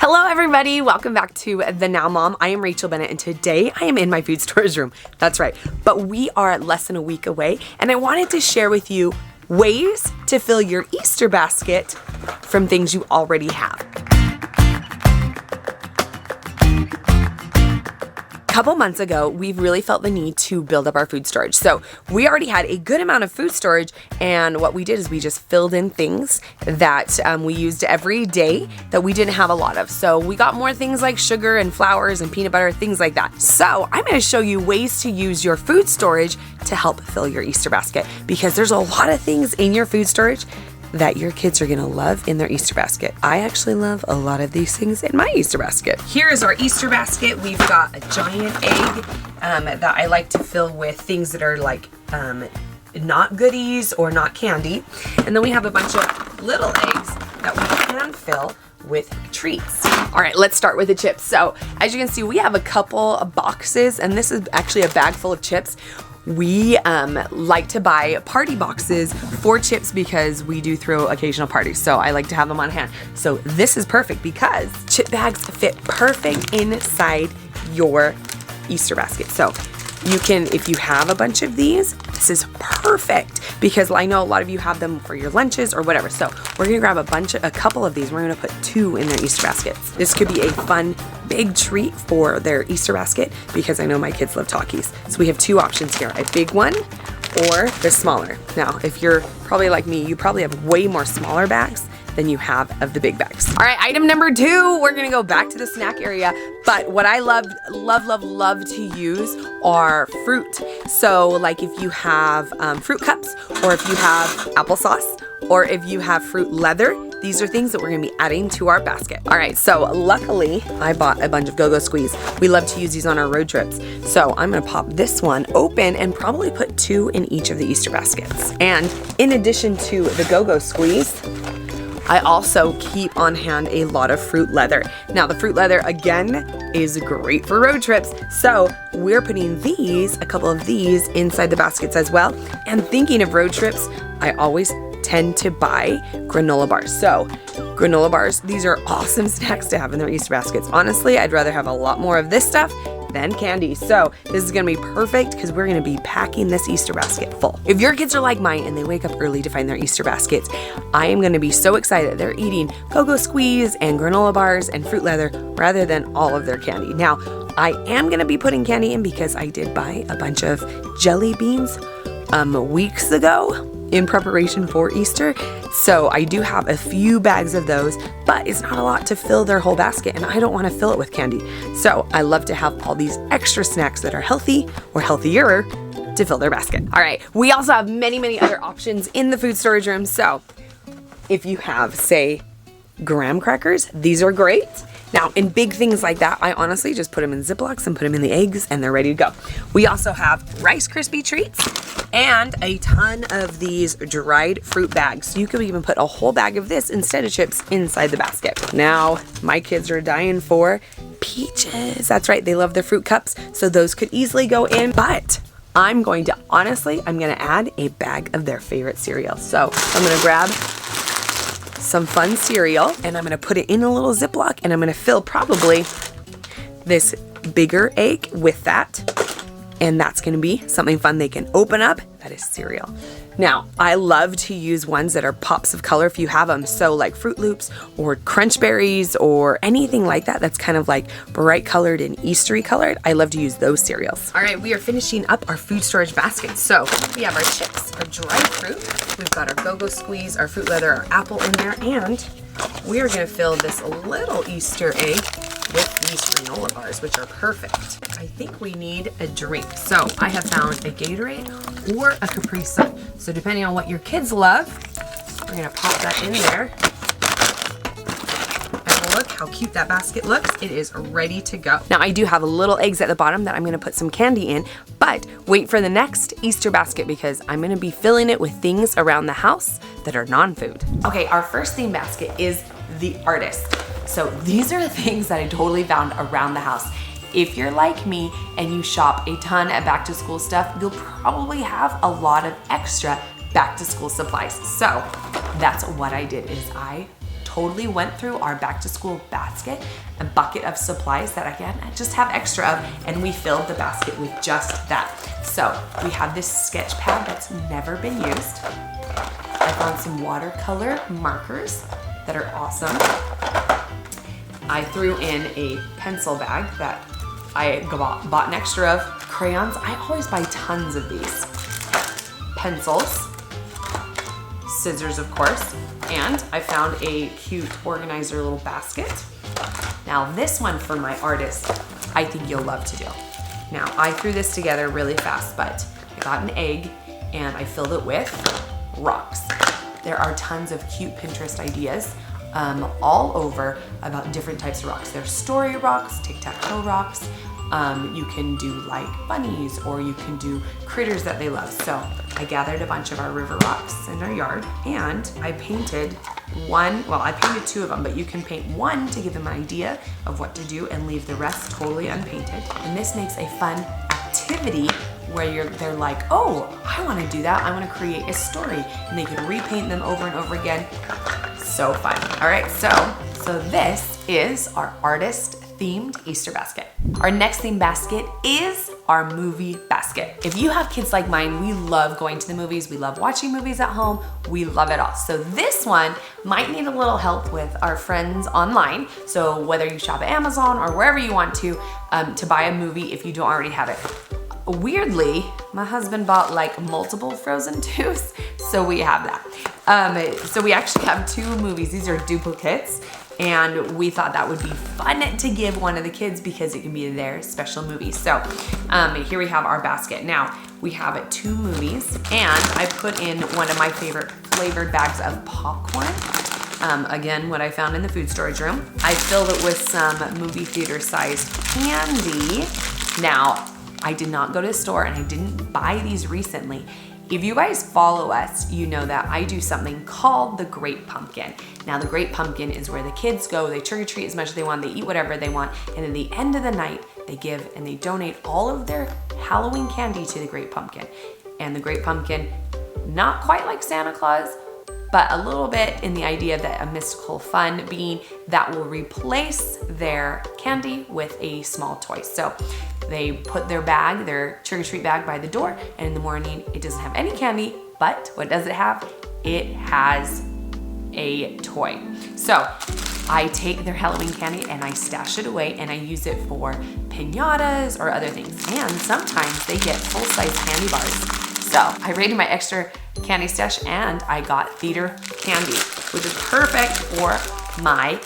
Hello everybody, welcome back to The Now Mom. I am Rachel Bennett and today I am in my food storage room. That's right, but we are less than a week away and I wanted to share with you ways to fill your Easter basket from things you already have. A couple months ago, we've really felt the need to build up our food storage. So we already had a good amount of food storage, and what we did is we just filled in things that we used every day that we didn't have a lot of. So we got more things like sugar and flours and peanut butter, things like that. So I'm going to show you ways to use your food storage to help fill your Easter basket, because there's a lot of things in your food storage that your kids are gonna love in their Easter basket. I actually love a lot of these things in my Easter basket. Here is our Easter basket. We've got a giant egg that I like to fill with things that are like not goodies or not candy. And then we have a bunch of little eggs that we can fill with treats. All right, let's start with the chips. So as you can see, we have a couple of boxes, and this is actually a bag full of chips. We like to buy party boxes for chips because we do throw occasional parties, so I like to have them on hand. So this is perfect because chip bags fit perfect inside your Easter basket. So you can, if you have a bunch of these, this is perfect because I know a lot of you have them for your lunches or whatever. So we're gonna grab a couple of these. We're gonna put 2 in their Easter baskets. This could be a fun, big treat for their Easter basket because I know my kids love Takis. So we have 2 options here, a big one or the smaller. Now, if you're probably like me, you probably have way more smaller bags than you have of the big bags. All right, item number 2, we're gonna go back to the snack area, but what I love to use are fruit. So like if you have fruit cups, or if you have applesauce, or if you have fruit leather, these are things that we're gonna be adding to our basket. All right, so luckily I bought a bunch of Go-Go Squeeze. We love to use these on our road trips. So I'm gonna pop this one open and probably put 2 in each of the Easter baskets. And in addition to the Go-Go Squeeze, I also keep on hand a lot of fruit leather. Now the fruit leather, again, is great for road trips. So we're putting these, a couple of these, inside the baskets as well. And thinking of road trips, I always tend to buy granola bars. So granola bars, these are awesome snacks to have in their Easter baskets. Honestly, I'd rather have a lot more of this stuff than candy. So this is gonna be perfect because we're gonna be packing this Easter basket full. If your kids are like mine and they wake up early to find their Easter baskets, I am gonna be so excited. They're eating Go-Go Squeeze and granola bars and fruit leather rather than all of their candy. Now, I am gonna be putting candy in because I did buy a bunch of jelly beans weeks ago in preparation for Easter. So I do have a few bags of those, but it's not a lot to fill their whole basket, and I don't want to fill it with candy. So I love to have all these extra snacks that are healthy or healthier to fill their basket. All right, we also have many other options in the food storage room. So if you have, say, graham crackers, these are great. Now, in big things like that, I honestly just put them in Ziplocs and put them in the eggs and they're ready to go. We also have Rice Krispie treats and a ton of these dried fruit bags. You could even put a whole bag of this instead of chips inside the basket. Now, my kids are dying for peaches. That's right, they love the fruit cups, so those could easily go in, but I'm gonna add a bag of their favorite cereal. So I'm gonna grab some fun cereal and I'm gonna put it in a little Ziploc and I'm gonna fill probably this bigger egg with that, and that's gonna be something fun they can open up. That is cereal. Now, I love to use ones that are pops of color if you have them. So like Fruit Loops or Crunch Berries or anything like that that's kind of like bright colored and Eastery colored. I love to use those cereals. All right, we are finishing up our food storage basket. So we have our chips, our dried fruit. We've got our Go-Go Squeeze, our fruit leather, our apple in there, and we are gonna fill this little Easter egg with these granola bars, which are perfect. I think we need a drink. So I have found a Gatorade or a Capri Sun. So depending on what your kids love, we're gonna pop that in there. And look how cute that basket looks. It is ready to go. Now I do have little eggs at the bottom that I'm gonna put some candy in, but wait for the next Easter basket because I'm gonna be filling it with things around the house that are non-food. Okay, our first theme basket is the artist. So these are the things that I totally found around the house. If you're like me and you shop a ton at back to school stuff, you'll probably have a lot of extra back to school supplies. So that's what I did is I totally went through our back to school basket, a bucket of supplies that again, I just have extra of, and we filled the basket with just that. So we have this sketch pad that's never been used. I found some watercolor markers that are awesome. I threw in a pencil bag that I bought an extra of. Crayons, I always buy tons of these. Pencils, scissors of course, and I found a cute organizer little basket. Now this one for my artist, I think you'll love to do. Now I threw this together really fast, but I got an egg and I filled it with rocks. There are tons of cute Pinterest ideas all over about different types of rocks. There's story rocks, tic-tac-toe rocks. You can do like bunnies, or you can do critters that they love. So I gathered a bunch of our river rocks in our yard, and I painted one, well, I painted two of them, but you can paint one to give them an idea of what to do and leave the rest totally unpainted. And this makes a fun activity where they're like, oh, I want to do that. I want to create a story, and they can repaint them over and over again. So fun. All right, so this is our artist themed Easter basket. Our next themed basket is our movie basket. If you have kids like mine, we love going to the movies. We love watching movies at home. We love it all. So this one might need a little help with our friends online. So whether you shop at Amazon or wherever you want to buy a movie if you don't already have it. Weirdly, my husband bought like multiple Frozen 2s, so we have that. So we actually have two movies. These are duplicates, and we thought that would be fun to give one of the kids because it can be their special movie. So here we have our basket. Now we have two movies, and I put in one of my favorite flavored bags of popcorn. Again, what I found in the food storage room. I filled it with some movie theater sized candy. Now, I did not go to the store, and I didn't buy these recently. If you guys follow us, you know that I do something called the Great Pumpkin. Now, the Great Pumpkin is where the kids go, they trick-or-treat as much as they want, they eat whatever they want, and at the end of the night, they give and they donate all of their Halloween candy to the Great Pumpkin. And the Great Pumpkin, not quite like Santa Claus, but a little bit in the idea that a mystical fun being that will replace their candy with a small toy. So they put their bag, their trick-or-treat bag by the door, and in the morning it doesn't have any candy, but what does it have? It has a toy. So I take their Halloween candy and I stash it away, and I use it for piñatas or other things. And sometimes they get full-size candy bars. So I raided my extra candy stash and I got theater candy, which is perfect for my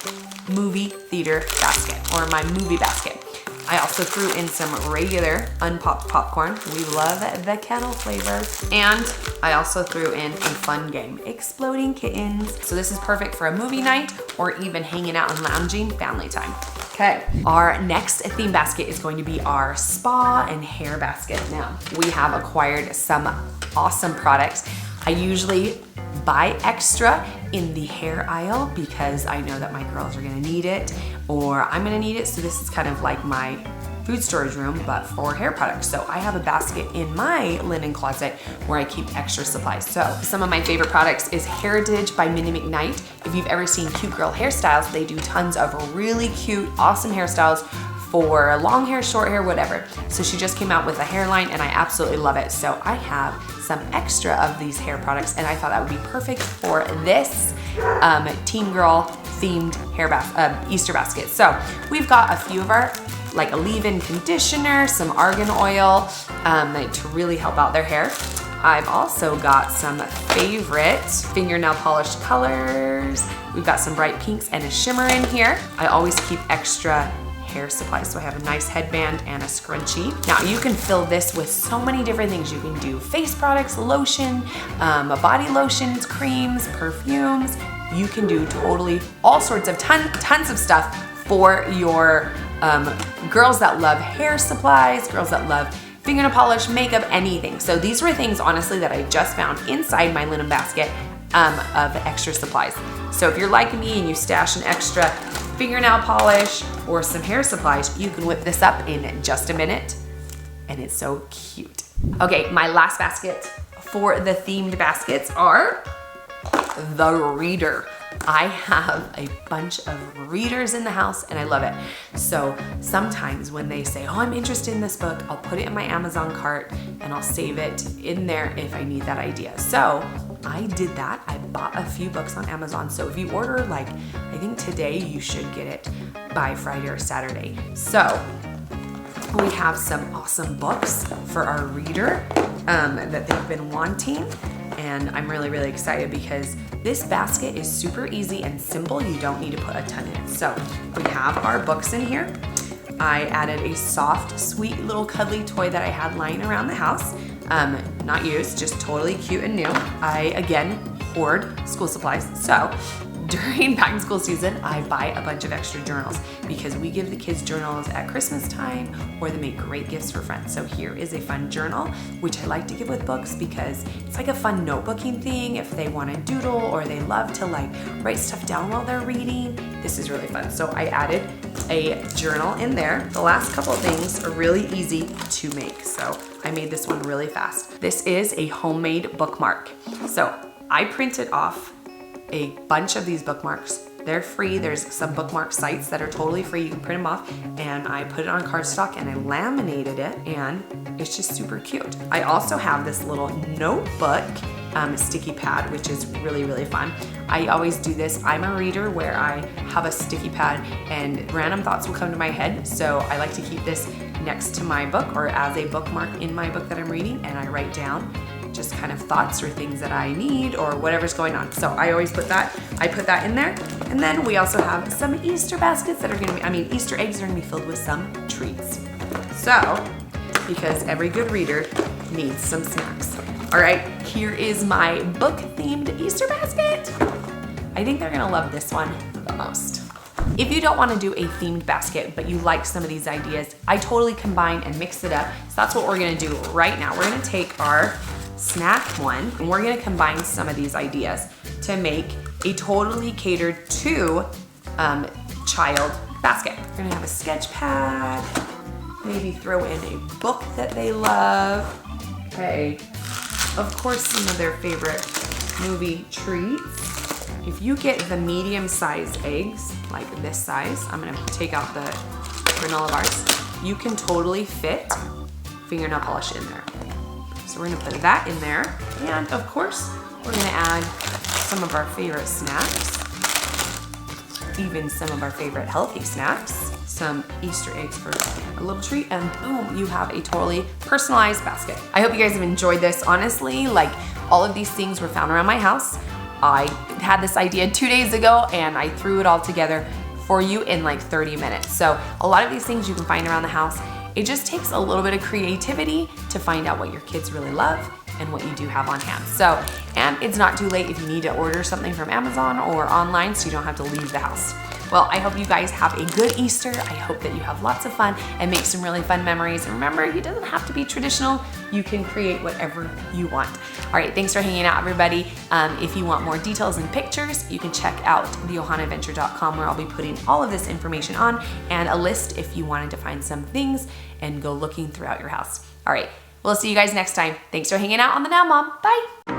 movie theater basket or my movie basket. I also threw in some regular unpopped popcorn. We love the kettle flavor. And I also threw in a fun game, Exploding Kittens. So this is perfect for a movie night or even hanging out and lounging family time. Okay, our next theme basket is going to be our spa and hair basket. Now, we have acquired some awesome products. I usually buy extra in the hair aisle because I know that my girls are gonna need it or I'm gonna need it. So this is kind of like my food storage room, but for hair products. So I have a basket in my linen closet where I keep extra supplies. So some of my favorite products is Heritage by Minnie McKnight. If you've ever seen cute girl hairstyles, they do tons of really cute, awesome hairstyles for long hair, short hair, whatever. So she just came out with a hairline and I absolutely love it. So I have some extra of these hair products and I thought that would be perfect for this teen girl themed hair Easter basket. So we've got a few of our, like a leave-in conditioner, some argan oil to really help out their hair. I've also got some favorite fingernail polish colors. We've got some bright pinks and a shimmer in here. I always keep extra hair supplies. So I have a nice headband and a scrunchie. Now you can fill this with so many different things. You can do face products, lotion, body lotions, creams, perfumes. You can do totally all sorts of tons of stuff for your girls that love hair supplies, girls that love fingernail polish, makeup, anything. So these were things, honestly, that I just found inside my linen basket of extra supplies. So if you're like me and you stash an extra fingernail polish or some hair supplies, you can whip this up in just a minute, and it's so cute. Okay, my last basket for the themed baskets are the reader. I have a bunch of readers in the house and I love it. So sometimes when they say, oh, I'm interested in this book, I'll put it in my Amazon cart and I'll save it in there if I need that idea. So I did that. I bought a few books on Amazon. So if you order, like, I think today, you should get it by Friday or Saturday. So we have some awesome books for our reader that they've been wanting. And I'm really, really excited because this basket is super easy and simple. You don't need to put a ton in it. So we have our books in here. I added a soft, sweet little cuddly toy that I had lying around the house. Not used, just totally cute and new. I, again, hoard school supplies. So during back to school season, I buy a bunch of extra journals because we give the kids journals at Christmas time or they make great gifts for friends. So here is a fun journal, which I like to give with books because it's like a fun notebooking thing if they want to doodle or they love to like write stuff down while they're reading. This is really fun. So I added a journal in there. The last couple of things are really easy to make. So I made this one really fast. This is a homemade bookmark. So I printed off a bunch of these bookmarks. They're free. There's some bookmark sites that are totally free. You can print them off, and I put it on cardstock and I laminated it, and it's just super cute. I also have this little notebook sticky pad, which is really, really fun. I always do this. I'm a reader where I have a sticky pad and random thoughts will come to my head. So I like to keep this next to my book or as a bookmark in my book that I'm reading, and I write down just kind of thoughts or things that I need or whatever's going on. So I always put that, I put that in there. And then we also have some Easter baskets that are gonna be, Easter eggs are gonna be filled with some treats. So, because every good reader needs some snacks. All right, here is my book-themed Easter basket. I think they're gonna love this one the most. If you don't want to do a themed basket, but you like some of these ideas, I totally combine and mix it up. So that's what we're gonna do right now. We're gonna take our snack one and we're gonna combine some of these ideas to make a totally catered to child basket. We're gonna have a sketch pad, maybe throw in a book that they love. Okay, of course, some of their favorite movie treats. If you get the medium-sized eggs, like this size, I'm gonna take out the granola bars, you can totally fit fingernail polish in there. So we're gonna put that in there. And of course, we're gonna add some of our favorite snacks, even some of our favorite healthy snacks, some Easter eggs for a little treat, and boom, you have a totally personalized basket. I hope you guys have enjoyed this. Honestly, like all of these things were found around my house. I had this idea 2 days ago and I threw it all together for you in like 30 minutes. So a lot of these things you can find around the house. It just takes a little bit of creativity to find out what your kids really love and what you do have on hand. So, and it's not too late if you need to order something from Amazon or online so you don't have to leave the house. Well, I hope you guys have a good Easter. I hope that you have lots of fun and make some really fun memories. And remember, it doesn't have to be traditional. You can create whatever you want. All right, thanks for hanging out, everybody. If you want more details and pictures, you can check out theohanaadventure.com where I'll be putting all of this information on and a list if you wanted to find some things and go looking throughout your house. All right, we'll see you guys next time. Thanks for hanging out on the Now Mom. Bye.